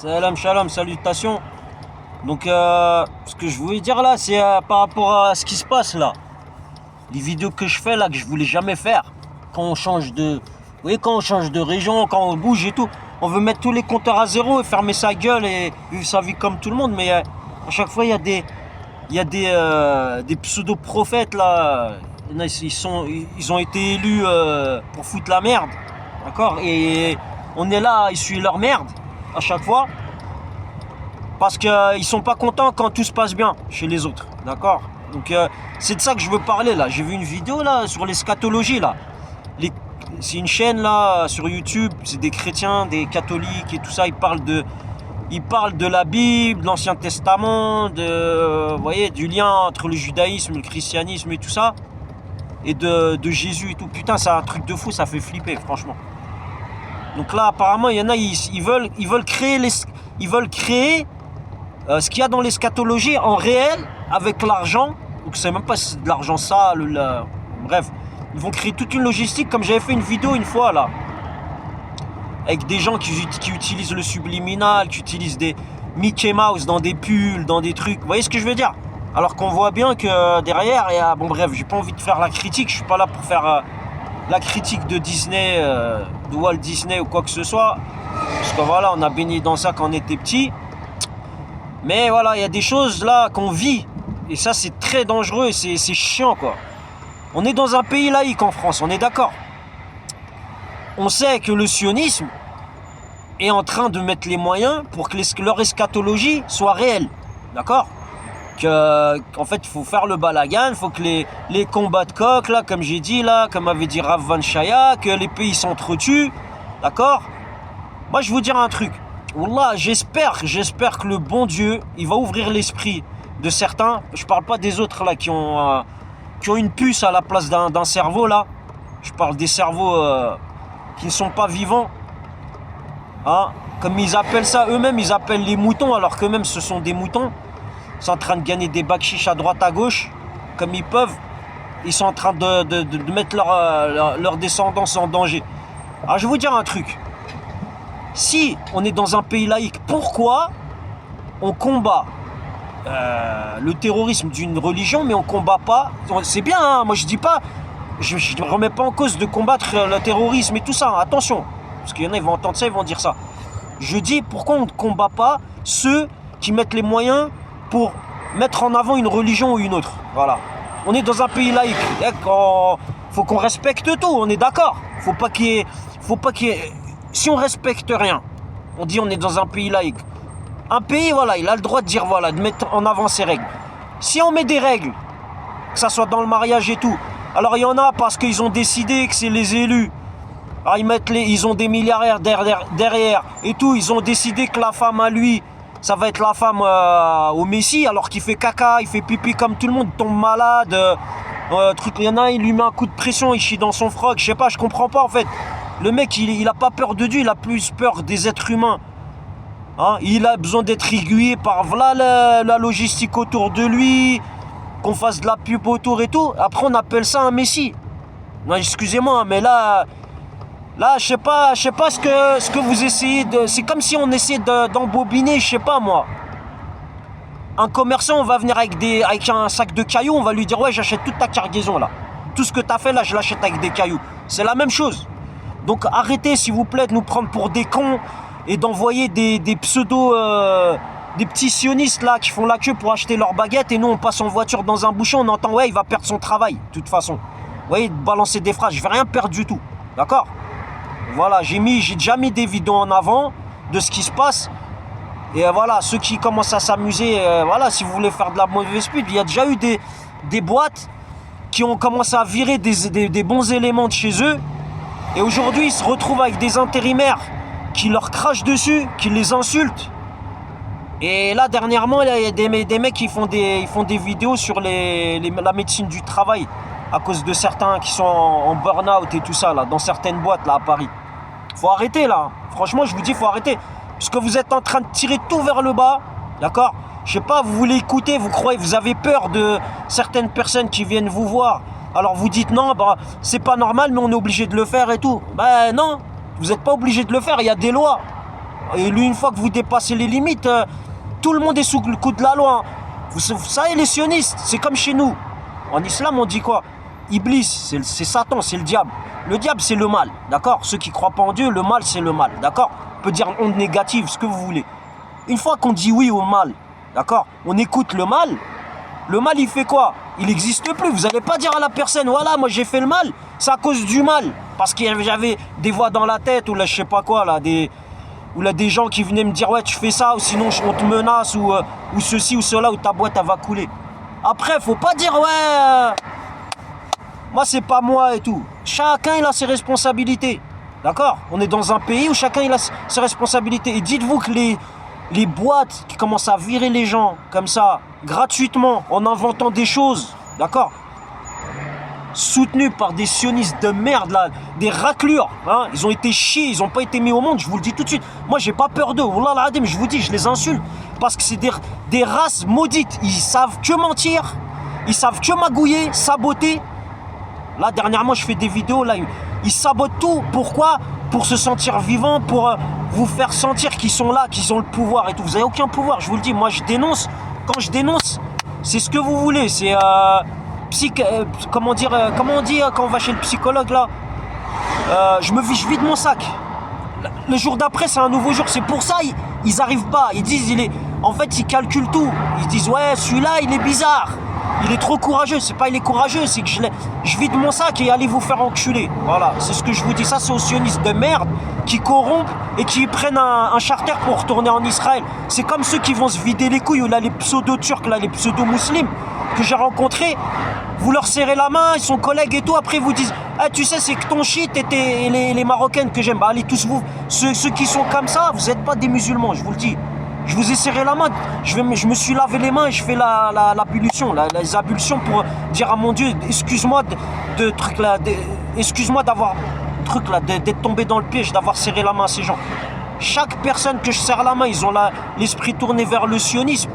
Salam, shalom, salutations. Donc, ce que je voulais dire là, c'est par rapport à ce qui se passe là. Les vidéos que je fais là, que je voulais jamais faire. Quand on change de... Vous voyez, quand on change de région, quand on bouge et tout, on veut mettre tous les compteurs à zéro et fermer sa gueule et vivre sa vie comme tout le monde. Mais à chaque fois, il y a des pseudo-prophètes là. Il y en a, ils ont été élus pour foutre la merde. D'accord. Et on est là à essuyer leur merde à chaque fois. Parce qu'ils sont pas contents quand tout se passe bien chez les autres. D'accord. Donc c'est de ça que je veux parler là. J'ai vu une vidéo là sur l'eschatologie là. C'est une chaîne là sur YouTube, c'est des chrétiens, des catholiques et tout ça. Ils parlent de la Bible, de l'Ancien Testament, vous voyez, du lien entre le judaïsme, le christianisme et tout ça. Et de Jésus et tout. Putain, c'est un truc de fou, ça fait flipper franchement. Donc là apparemment il y en a, ils veulent créer ce qu'il y a dans l'eschatologie en réel avec l'argent. Donc c'est même pas de l'argent sale, bref. Ils vont créer toute une logistique, comme j'avais fait une vidéo une fois là, avec des gens qui utilisent le subliminal, qui utilisent des Mickey Mouse dans des pulls, dans des trucs. Vous voyez ce que je veux dire? Alors qu'on voit bien que derrière, il y a... Bon bref, j'ai pas envie de faire la critique, je suis pas là pour faire la critique de Disney, de Walt Disney ou quoi que ce soit. Parce que voilà, on a baigné dans ça quand on était petit. Mais voilà, il y a des choses là qu'on vit. Et ça, c'est très dangereux et c'est chiant quoi. On est dans un pays laïque en France, on est d'accord. On sait que le sionisme est en train de mettre les moyens pour que leur eschatologie soit réelle. D'accord. En fait, il faut faire le balagan, il faut que les combats de coq, là, comme j'ai dit, là, comme avait dit Rav Van Shaya, que les pays s'entretuent. D'accord. Moi, je vais vous dire un truc. Wallah, j'espère que le bon Dieu, il va ouvrir l'esprit de certains. Je parle pas des autres, là, qui ont une puce à la place d'un cerveau là. Je parle des cerveaux qui ne sont pas vivants. Hein? Comme ils appellent ça, eux-mêmes ils appellent les moutons alors qu'eux-mêmes ce sont des moutons. Ils sont en train de gagner des bakchiches à droite à gauche comme ils peuvent. Ils sont en train de mettre leur descendance en danger. Alors je vais vous dire un truc. Si on est dans un pays laïque, pourquoi on combat le terrorisme d'une religion, mais on combat pas. C'est bien, hein, moi je dis pas, je ne remets pas en cause de combattre le terrorisme et tout ça. Hein, attention, parce qu'il y en a, ils vont entendre ça, ils vont dire ça. Je dis pourquoi on ne combat pas ceux qui mettent les moyens pour mettre en avant une religion ou une autre. Voilà. On est dans un pays laïque. Faut qu'on respecte tout. On est d'accord. Faut pas qu'il y ait. Si on respecte rien, on dit on est dans un pays laïque. Un pays, voilà, il a le droit de dire, voilà, de mettre en avant ses règles. Si on met des règles, que ça soit dans le mariage et tout, alors il y en a parce qu'ils ont décidé que c'est les élus. Alors ils ont des milliardaires derrière et tout, ils ont décidé que la femme à lui, ça va être la femme au Messie, alors qu'il fait caca, il fait pipi comme tout le monde, il tombe malade. Il y en a, il lui met un coup de pression, il chie dans son froc, je sais pas, je comprends pas en fait. Le mec, il a pas peur de Dieu, il a plus peur des êtres humains. Hein, il a besoin d'être aiguillé par voilà la logistique autour de lui, qu'on fasse de la pub autour et tout. Après, on appelle ça un messie. Non, excusez-moi, mais là, je sais pas ce que vous essayez de. C'est comme si on essayait d'embobiner, je sais pas moi. Un commerçant, on va venir avec un sac de cailloux, on va lui dire ouais, j'achète toute ta cargaison là. Tout ce que t'as fait là, je l'achète avec des cailloux. C'est la même chose. Donc arrêtez, s'il vous plaît, de nous prendre pour des cons. Et d'envoyer des pseudo, des petits sionistes là qui font la queue pour acheter leurs baguettes et nous on passe en voiture dans un bouchon, on entend ouais il va perdre son travail de toute façon. Vous voyez, balancer des phrases, je vais rien perdre du tout, d'accord. Voilà, j'ai déjà mis des vidéos en avant de ce qui se passe. Et voilà, ceux qui commencent à s'amuser, voilà, si vous voulez faire de la mauvaise pub, il y a déjà eu des boîtes qui ont commencé à virer des bons éléments de chez eux. Et aujourd'hui ils se retrouvent avec des intérimaires qui leur crachent dessus, qui les insultent. Et là dernièrement, il y a des mecs qui font des vidéos sur la médecine du travail à cause de certains qui sont en burn-out et tout ça là, dans certaines boîtes là à Paris. Faut arrêter là. Franchement, je vous dis, faut arrêter. Parce que vous êtes en train de tirer tout vers le bas, d'accord. Je sais pas, vous voulez écouter, vous avez peur de certaines personnes qui viennent vous voir. Alors vous dites non, bah c'est pas normal, mais on est obligé de le faire et tout. Ben non. Vous n'êtes pas obligé de le faire, il y a des lois. Et lui, une fois que vous dépassez les limites, tout le monde est sous le coup de la loi. Vous savez, les sionistes, c'est comme chez nous. En islam, on dit quoi? Iblis, c'est Satan, c'est le diable. Le diable, c'est le mal, d'accord? Ceux qui ne croient pas en Dieu, le mal, c'est le mal, d'accord? On peut dire onde négative, ce que vous voulez. Une fois qu'on dit oui au mal, d'accord? On écoute le mal, il fait quoi? Il n'existe plus. Vous n'allez pas dire à la personne, voilà, moi j'ai fait le mal, c'est à cause du mal. Parce que j'avais des voix dans la tête, ou là, je sais pas quoi, là, des gens qui venaient me dire, ouais, tu fais ça, ou sinon on te menace, ou ceci, ou cela, ou ta boîte, elle va couler. Après, faut pas dire, ouais, moi c'est pas moi et tout. Chacun il a ses responsabilités. D'accord? On est dans un pays où chacun il a ses responsabilités. Et dites-vous que les boîtes qui commencent à virer les gens comme ça, gratuitement, en inventant des choses, d'accord? Soutenus par des sionistes de merde, là, des raclures, hein? Ils ont été chiés, ils n'ont pas été mis au monde, je vous le dis tout de suite. Moi j'ai pas peur d'eux, wallah al-adim, je vous dis, je les insulte. Parce que c'est des races maudites, ils savent que mentir, ils savent que magouiller, saboter. Là, dernièrement, je fais des vidéos, là, ils sabotent tout. Pourquoi? Pour se sentir vivant, pour vous faire sentir qu'ils sont là, qu'ils ont le pouvoir et tout. Vous n'avez aucun pouvoir, je vous le dis. Moi, je dénonce. Quand je dénonce, c'est ce que vous voulez. C'est comment on dit quand on va chez le psychologue, là? Je vide mon sac. Le jour d'après, c'est un nouveau jour. C'est pour ça, ils arrivent pas. Ils disent, en fait, ils calculent tout. Ils disent, ouais, celui-là, il est bizarre. Il est trop courageux. C'est pas il est courageux, c'est que je vide mon sac et allez vous faire enculer. Voilà, c'est ce que je vous dis. Ça, c'est aux sionistes de merde qui corrompent et qui prennent un charter pour retourner en Israël. C'est comme ceux qui vont se vider les couilles, ou là, les pseudo-turcs, là, les pseudo-musulmans que j'ai rencontrés. Vous leur serrez la main, ils sont collègues et tout. Après, ils vous disent, ah, tu sais, c'est que ton shit et les Marocaines que j'aime. Bah, allez, tous vous, ceux qui sont comme ça, vous n'êtes pas des musulmans, je vous le dis. Je vous ai serré la main, je me suis lavé les mains et je fais l'ablution, les ablutions pour dire à mon Dieu, excuse-moi excuse-moi d'avoir d'être tombé dans le piège, d'avoir serré la main à ces gens. Chaque personne que je serre la main, ils ont l'esprit tourné vers le sionisme.